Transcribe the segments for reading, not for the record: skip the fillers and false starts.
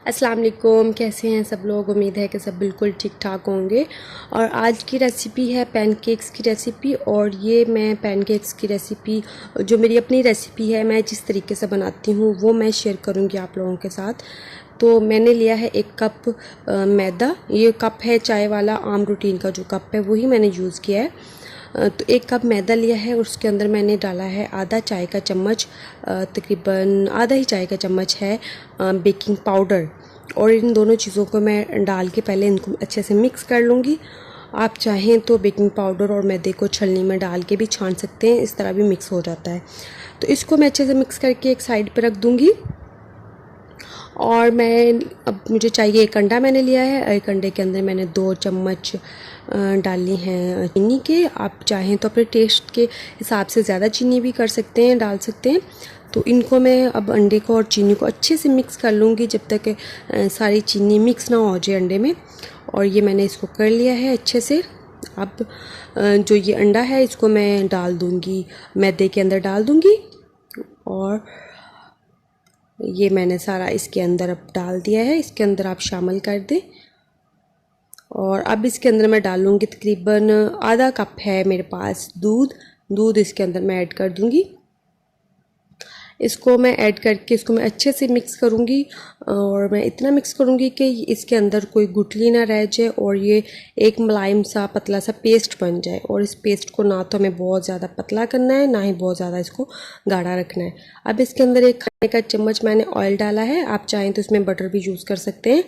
अस्सलाम वालेकुम, कैसे हैं सब लोग। उम्मीद है कि सब बिल्कुल ठीक ठाक होंगे। और आज की रेसिपी है पैनकेक्स की रेसिपी। और ये मैं पैनकेक्स की रेसिपी जो मेरी अपनी रेसिपी है, मैं जिस तरीके से बनाती हूँ वो मैं शेयर करूँगी आप लोगों के साथ। तो मैंने लिया है 1 कप मैदा। ये कप है चाय वाला, आम रूटीन का जो कप है वही मैंने यूज़ किया है। तो 1 कप मैदा लिया है और उसके अंदर मैंने डाला है आधा चाय का चम्मच, तकरीबन आधा ही चाय का चम्मच है बेकिंग पाउडर। और इन दोनों चीज़ों को मैं डाल के पहले इनको अच्छे से मिक्स कर लूँगी। आप चाहें तो बेकिंग पाउडर और मैदे को छलनी में डाल के भी छान सकते हैं, इस तरह भी मिक्स हो जाता है। तो इसको मैं अच्छे से मिक्स करके एक साइड पर रख दूँगी। और मैं अब मुझे चाहिए 1 अंडा मैंने लिया है। 1 अंडे के अंदर मैंने 2 चम्मच डाली हैं चीनी के। आप चाहें तो अपने टेस्ट के हिसाब से ज़्यादा चीनी भी कर सकते हैं, डाल सकते हैं। तो इनको मैं अब अंडे को और चीनी को अच्छे से मिक्स कर लूँगी जब तक सारी चीनी मिक्स ना हो जाए अंडे में। और ये मैंने इसको कर लिया है अच्छे से। अब जो ये अंडा है इसको मैं डाल दूँगी, मैदे के अंदर डाल दूँगी। और ये मैंने सारा इसके अंदर अब डाल दिया है, इसके अंदर आप शामिल कर दें। और अब इसके अंदर मैं डालूँगी तकरीबन आधा कप है मेरे पास दूध इसके अंदर मैं ऐड कर दूँगी। इसको मैं ऐड करके इसको मैं अच्छे से मिक्स करूँगी। और मैं इतना मिक्स करूँगी कि इसके अंदर कोई गुठली ना रह जाए और ये एक मुलायम सा पतला सा पेस्ट बन जाए। और इस पेस्ट को ना तो हमें बहुत ज़्यादा पतला करना है, ना ही बहुत ज़्यादा इसको गाढ़ा रखना है। अब इसके अंदर 1 खाने का चम्मच मैंने ऑयल डाला है। आप चाहें तो इसमें बटर भी यूज़ कर सकते हैं,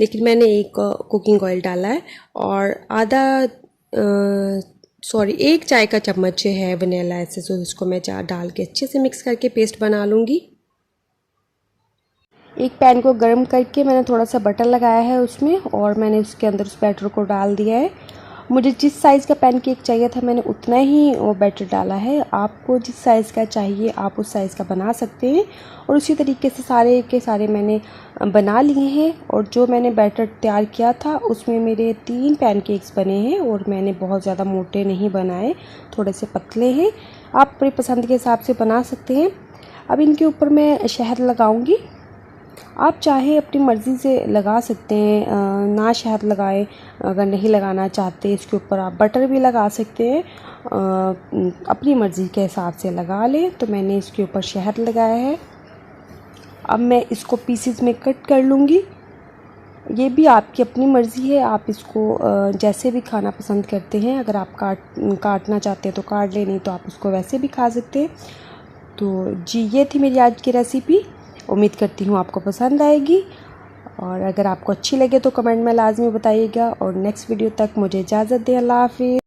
लेकिन मैंने 1 कुकिंग ऑयल डाला है। और 1 चाय का चम्मच है वनीला एसेंस, तो इसको मैं डाल के अच्छे से मिक्स करके पेस्ट बना लूँगी। एक पैन को गर्म करके मैंने थोड़ा सा बटर लगाया है उसमें, और मैंने उसके अंदर उस बैटर को डाल दिया है। मुझे जिस साइज़ का पैनकेक चाहिए था मैंने उतना ही वो बैटर डाला है। आपको जिस साइज़ का चाहिए आप उस साइज़ का बना सकते हैं। और उसी तरीके से सारे के सारे मैंने बना लिए हैं। और जो मैंने बैटर तैयार किया था उसमें मेरे 3 पैनकेक्स बने हैं। और मैंने बहुत ज़्यादा मोटे नहीं बनाए, थोड़े से पतले हैं। आप अपनी पसंद के हिसाब से बना सकते हैं। अब इनके ऊपर मैं शहद लगाऊंगी। आप चाहे अपनी मर्ज़ी से लगा सकते हैं, ना शहद लगाएं। अगर नहीं लगाना चाहते इसके ऊपर आप बटर भी लगा सकते हैं, अपनी मर्ज़ी के हिसाब से लगा लें। तो मैंने इसके ऊपर शहद लगाया है। अब मैं इसको पीसेस में कट कर लूँगी। ये भी आपकी अपनी मर्ज़ी है, आप इसको जैसे भी खाना पसंद करते हैं। अगर आप काटना चाहते हैं तो काट लें, नहीं तो आप उसको वैसे भी खा सकते हैं। तो जी, ये थी मेरी आज की रेसिपी। उम्मीद करती हूँ आपको पसंद आएगी। और अगर आपको अच्छी लगे तो कमेंट में लाजमी बताइएगा। और नेक्स्ट वीडियो तक मुझे इजाज़त दें। अल्लाह हाफ़िज़।